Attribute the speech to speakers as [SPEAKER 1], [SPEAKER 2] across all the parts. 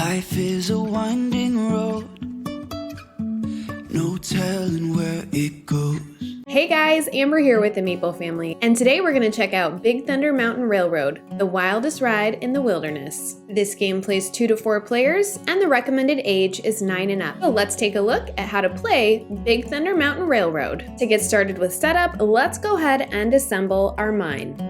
[SPEAKER 1] Life is a winding road, no telling where it goes.
[SPEAKER 2] Hey guys, Amber here with the Meeple family, and today we're going to check out Big Thunder Mountain Railroad, the wildest ride in the wilderness. This game plays 2 to 4 players, and the recommended age is 9 and up. So let's take a look at how to play Big Thunder Mountain Railroad. To get started with setup, let's go ahead and assemble our mine.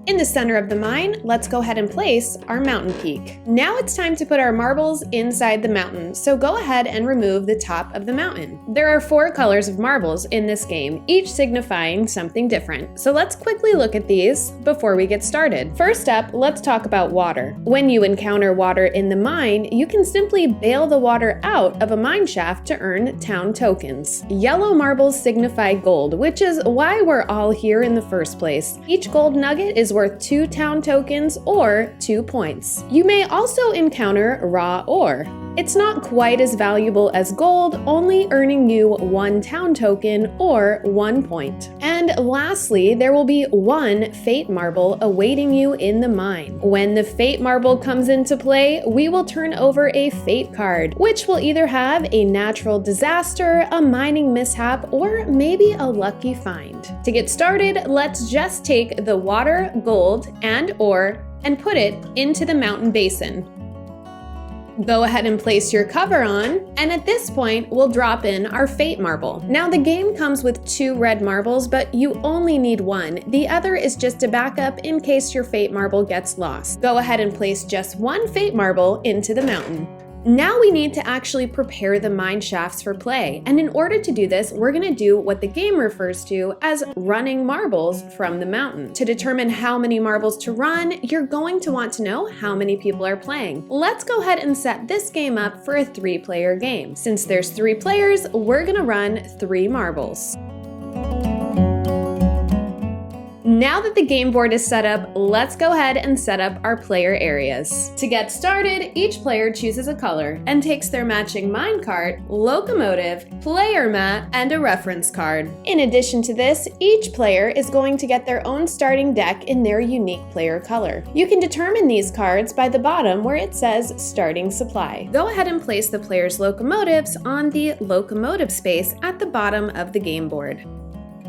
[SPEAKER 2] In the center of the mine, let's go ahead and place our mountain peak. Now it's time to put our marbles inside the mountain, so go ahead and remove the top of the mountain. There are 4 colors of marbles in this game, each signifying something different. So let's quickly look at these before we get started. First up, let's talk about water. When you encounter water in the mine, you can simply bail the water out of a mine shaft to earn town tokens. Yellow marbles signify gold, which is why we're all here in the first place. Each gold nugget is worth 2 town tokens or 2 points. You may also encounter raw ore. It's not quite as valuable as gold, only earning you 1 town token or 1 point. And lastly, there will be 1 fate marble awaiting you in the mine. When the fate marble comes into play, we will turn over a fate card, which will either have a natural disaster, a mining mishap, or maybe a lucky find. To get started, let's just take the water, gold, and ore and put it into the mountain basin. Go ahead and place your cover on, and at this point, we'll drop in our fate marble. Now the game comes with 2 red marbles, but you only need 1. The other is just a backup in case your fate marble gets lost. Go ahead and place just 1 fate marble into the mountain. Now we need to actually prepare the mine shafts for play, and in order to do this, we're going to do what the game refers to as running marbles from the mountain. To determine how many marbles to run, you're going to want to know how many people are playing. Let's go ahead and set this game up for a 3-player game. Since there's 3 players, we're going to run 3 marbles. Now that the game board is set up, let's go ahead and set up our player areas. To get started, each player chooses a color and takes their matching minecart, locomotive, player mat, and a reference card. In addition to this, each player is going to get their own starting deck in their unique player color. You can determine these cards by the bottom where it says starting supply. Go ahead and place the players' locomotives on the locomotive space at the bottom of the game board.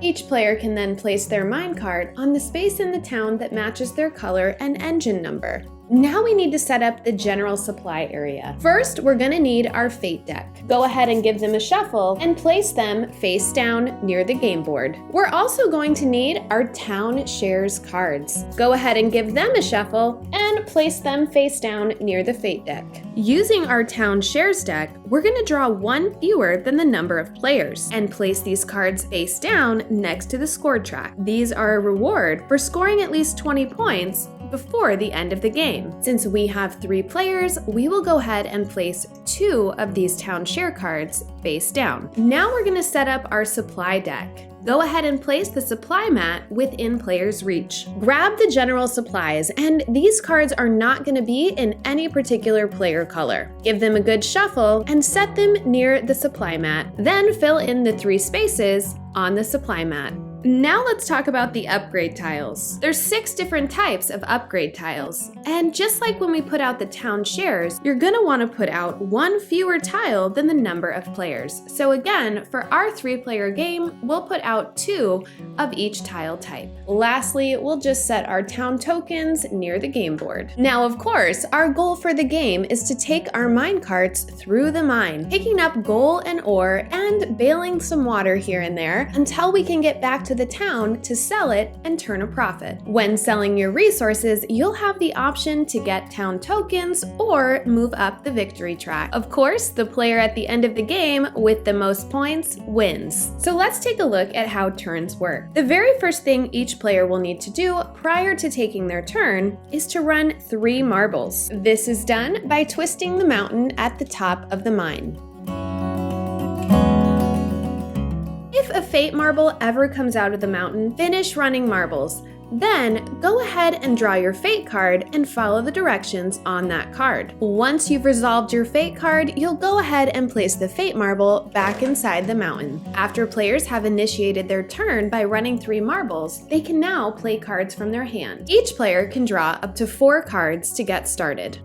[SPEAKER 2] Each player can then place their minecart on the space in the town that matches their color and engine number. Now we need to set up the general supply area. First, we're going to need our fate deck. Go ahead and give them a shuffle and place them face down near the game board. We're also going to need our town shares cards. Go ahead and give them a shuffle and place them face down near the fate deck. Using our town shares deck, we're going to draw 1 fewer than the number of players and place these cards face down next to the score track. These are a reward for scoring at least 20 points before the end of the game. Since we have 3 players, we will go ahead and place 2 of these town share cards face down. Now we're going to set up our supply deck. Go ahead and place the supply mat within players' reach. Grab the general supplies, and these cards are not going to be in any particular player color. Give them a good shuffle and set them near the supply mat. Then fill in the 3 spaces on the supply mat. Now let's talk about the upgrade tiles. There's 6 different types of upgrade tiles, and just like when we put out the town shares, you're going to want to put out 1 fewer tile than the number of players. So again, for our 3-player game, we'll put out 2 of each tile type. Lastly, we'll just set our town tokens near the game board. Now, of course, our goal for the game is to take our minecarts through the mine, picking up gold and ore and bailing some water here and there until we can get back to the town to sell it and turn a profit. When selling your resources, you'll have the option to get town tokens or move up the victory track. Of course, the player at the end of the game with the most points wins. So let's take a look at how turns work. The very first thing each player will need to do prior to taking their turn is to run 3 marbles. This is done by twisting the mountain at the top of the mine. If a fate marble ever comes out of the mountain, finish running marbles. Then, go ahead and draw your fate card and follow the directions on that card. Once you've resolved your fate card, you'll go ahead and place the fate marble back inside the mountain. After players have initiated their turn by running 3 marbles, they can now play cards from their hand. Each player can draw up to 4 cards to get started.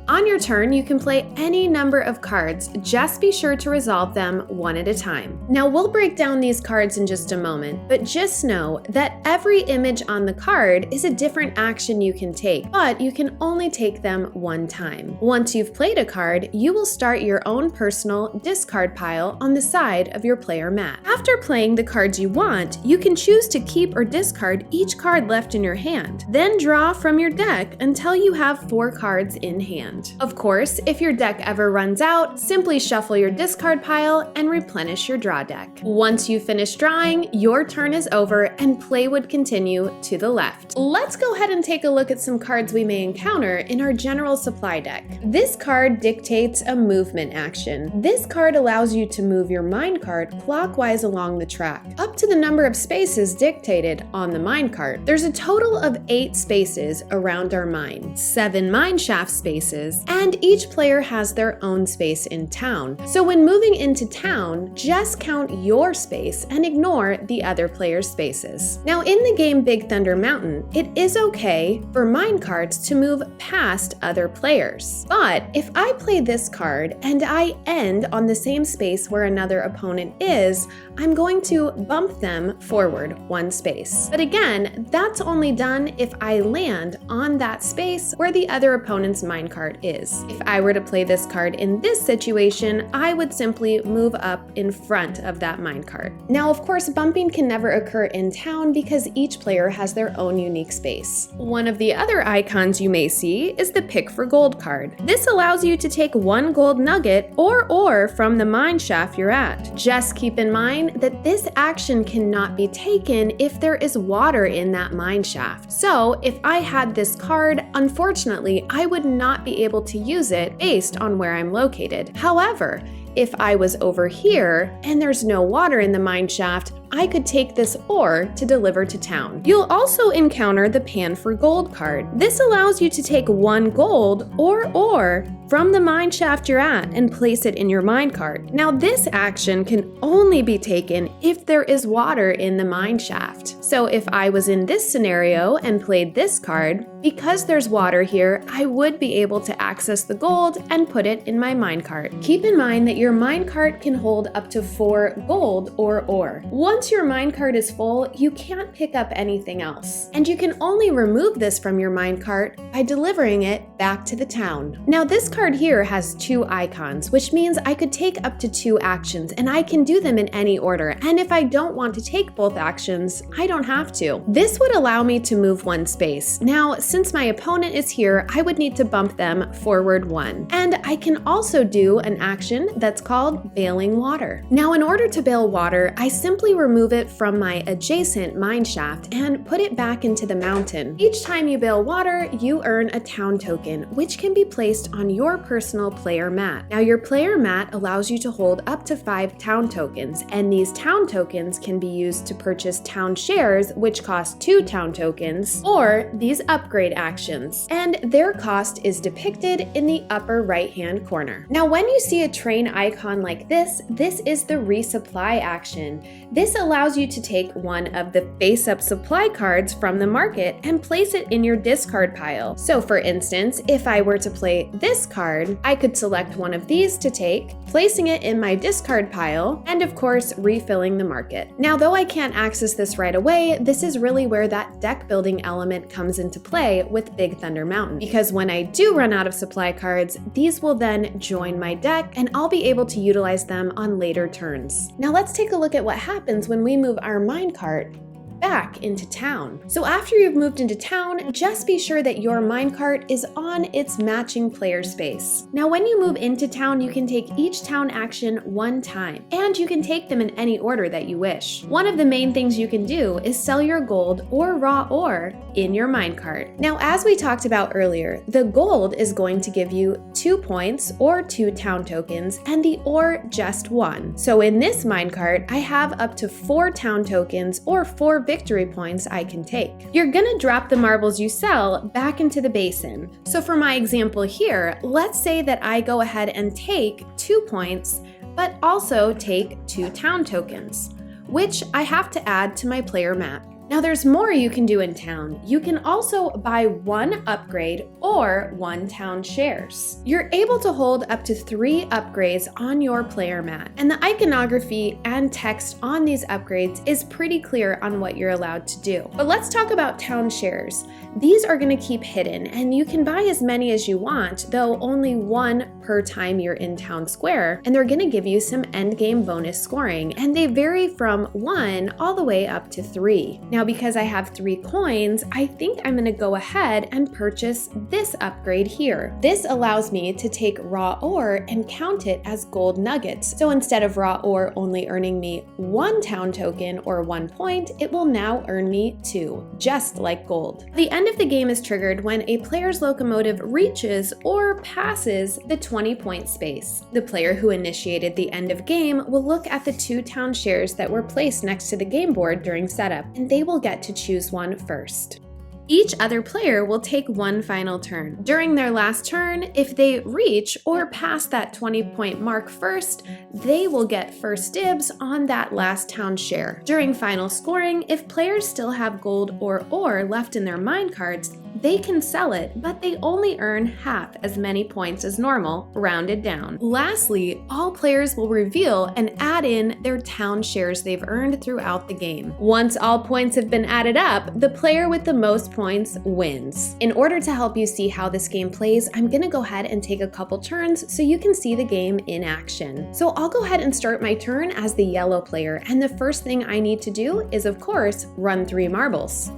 [SPEAKER 2] On your turn, you can play any number of cards, just be sure to resolve them one at a time. Now we'll break down these cards in just a moment, but just know that every image on the card is a different action you can take, but you can only take them one time. Once you've played a card, you will start your own personal discard pile on the side of your player mat. After playing the cards you want, you can choose to keep or discard each card left in your hand. Then draw from your deck until you have 4 cards in hand. Of course, if your deck ever runs out, simply shuffle your discard pile and replenish your draw deck. Once you finish drawing, your turn is over and play would continue to the left. Let's go ahead and take a look at some cards we may encounter in our general supply deck. This card dictates a movement action. This card allows you to move your minecart clockwise along the track, up to the number of spaces dictated on the minecart. There's a total of 8 spaces around our mine, 7 mineshaft spaces, and each player has their own space in town. So when moving into town, just count your space and ignore the other player's spaces. Now in the game Big Thunder Mountain, it is okay for minecarts to move past other players. But if I play this card and I end on the same space where another opponent is, I'm going to bump them forward 1 space. But again, that's only done if I land on that space where the other opponent's minecart is. If I were to play this card in this situation, I would simply move up in front of that minecart. Now, of course, bumping can never occur in town because each player has their own unique space. One of the other icons you may see is the Pick for Gold card. This allows you to take 1 gold nugget or ore from the mine shaft you're at. Just keep in mind that this action cannot be taken if there is water in that mine shaft. So if I had this card, unfortunately, I would not be able to use it based on where I'm located. However, if I was over here and there's no water in the mine shaft, I could take this ore to deliver to town. You'll also encounter the Pan for Gold card. This allows you to take 1 gold or ore from the mine shaft you're at and place it in your minecart. Now this action can only be taken if there is water in the mine shaft. So if I was in this scenario and played this card, because there's water here, I would be able to access the gold and put it in my minecart. Keep in mind that your minecart can hold up to 4 gold or ore. Once your minecart is full, you can't pick up anything else. And you can only remove this from your minecart by delivering it back to the town. Now this card here has 2 icons, which means I could take up to 2 actions, and I can do them in any order. And if I don't want to take both actions, I don't have to. This would allow me to move 1 space. Now, since my opponent is here, I would need to bump them forward 1. And I can also do an action that's called bailing water. Now, in order to bail water, I simply remove it from my adjacent mine shaft and put it back into the mountain. Each time you bail water, you earn a town token, which can be placed on your personal player mat. Now, your player mat allows you to hold up to 5 town tokens, and these town tokens can be used to purchase town shares, which cost 2 town tokens, or these upgrade actions, and their cost is depicted in the upper right-hand corner. Now, when you see a train icon like this is the resupply action. This allows you to take one of the face-up supply cards from the market and place it in your discard pile. So for instance, if I were to play this card, I could select one of these to take, placing it in my discard pile, and of course, refilling the market. Now, though I can't access this right away, this is really where that deck building element comes into play with Big Thunder Mountain, because when I do run out of supply cards, these will then join my deck and I'll be able to utilize them on later turns. Now let's take a look at what happens when we move our minecart back into town. So after you've moved into town, just be sure that your minecart is on its matching player space. Now when you move into town, you can take each town action 1 time, and you can take them in any order that you wish. One of the main things you can do is sell your gold or raw ore in your minecart. Now as we talked about earlier, the gold is going to give you 2 points or 2 town tokens, and the ore just 1. So in this minecart, I have up to 4 town tokens or 4 victory points I can take. You're gonna drop the marbles you sell back into the basin. So for my example here, let's say that I go ahead and take 2 points, but also take 2 town tokens, which I have to add to my player map. Now there's more you can do in town. You can also buy 1 upgrade or 1 town shares. You're able to hold up to 3 upgrades on your player mat, and the iconography and text on these upgrades is pretty clear on what you're allowed to do. But let's talk about town shares. These are going to keep hidden, and you can buy as many as you want, though only 1 per time you're in town square, and they're going to give you some endgame bonus scoring, and they vary from 1 all the way up to 3. Now, because I have 3 coins, I think I'm going to go ahead and purchase this upgrade here. This allows me to take raw ore and count it as gold nuggets. So instead of raw ore only earning me 1 town token or 1 point, it will now earn me 2, just like gold. The end of the game is triggered when a player's locomotive reaches or passes the 20-point space. The player who initiated the end of game will look at the 2 town shares that were placed next to the game board during setup, and they will get to choose one first. Each other player will take 1 final turn. During their last turn, if they reach or pass that 20-point mark first, they will get first dibs on that last town share. During final scoring, if players still have gold or ore left in their mine carts, they can sell it, but they only earn half as many points as normal, rounded down. Lastly, all players will reveal and add in their town shares they've earned throughout the game. Once all points have been added up, the player with the most points wins. In order to help you see how this game plays, I'm gonna go ahead and take a couple turns so you can see the game in action. So I'll go ahead and start my turn as the yellow player, and the first thing I need to do is, of course, run 3 marbles.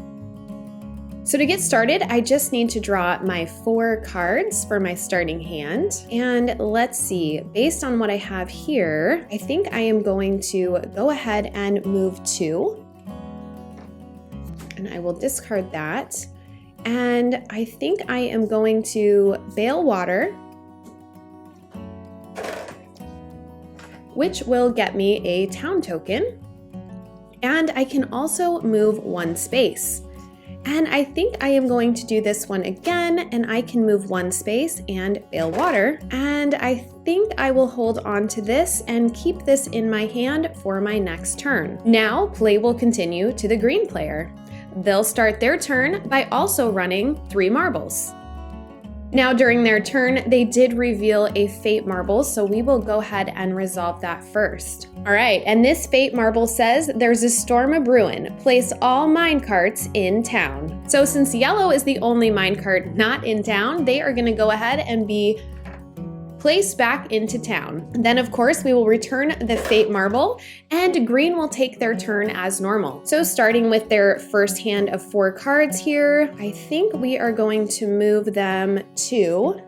[SPEAKER 2] So to get started, I just need to draw my 4 cards for my starting hand. And let's see, based on what I have here, I think I am going to go ahead and move 2. And I will discard that. And I think I am going to Bale Water, which will get me a town token. And I can also move 1 space. And I think I am going to do this one again, and I can move 1 space and Bale Water. And I think I will hold on to this and keep this in my hand for my next turn. Now, play will continue to the green player. They'll start their turn by also running 3 marbles. Now during their turn, they did reveal a fate marble, so we will go ahead and resolve that first. All right, and this fate marble says there's a storm a-brewin'. Place all minecarts in town. So since yellow is the only minecart not in town, they are gonna go ahead and be placed back into town. Then of course we will return the fate marble, and green will take their turn as normal. So starting with their first hand of 4 cards here, I think we are going to move them to,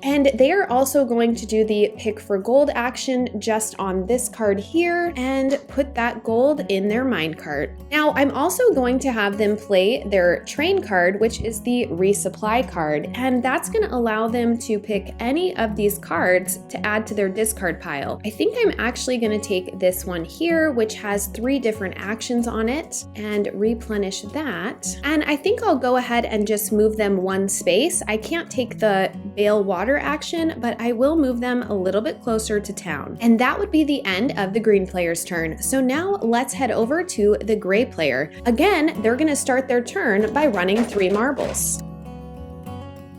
[SPEAKER 2] and they are also going to do the pick for gold action just on this card here and put that gold in their minecart. Now I'm also going to have them play their train card, which is the resupply card, and that's going to allow them to pick any of these cards to add to their discard pile. I think I'm actually going to take this one here, which has 3 different actions on it, and replenish that. And I think I'll go ahead and just move them 1 space. I can't take the Bale Water action, but I will move them a little bit closer to town. And that would be the end of the green player's turn. So now let's head over to the gray player. Again, they're gonna start their turn by running 3 marbles.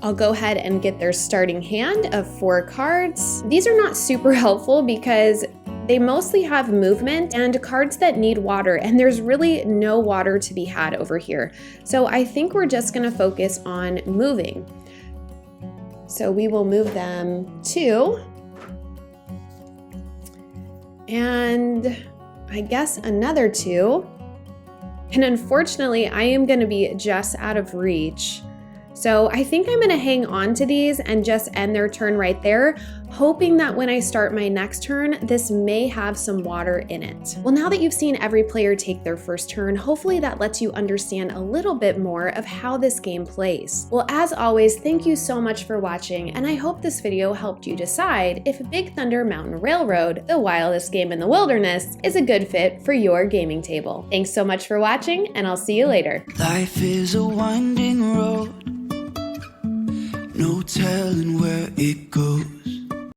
[SPEAKER 2] I'll go ahead and get their starting hand of 4 cards. These are not super helpful because they mostly have movement and cards that need water, and there's really no water to be had over here. So I think we're just gonna focus on moving. So we will move them 2, and I guess another 2. And unfortunately, I am going to be just out of reach. So I think I'm going to hang on to these and just end their turn right there. hoping that when I start my next turn, this may have some water in it. Well, now that you've seen every player take their first turn, hopefully that lets you understand a little bit more of how this game plays. Well, as always, thank you so much for watching, and I hope this video helped you decide if Big Thunder Mountain Railroad, the wildest game in the wilderness, is a good fit for your gaming table. Thanks so much for watching, and I'll see you later.
[SPEAKER 1] Life is a winding road, no telling where it goes.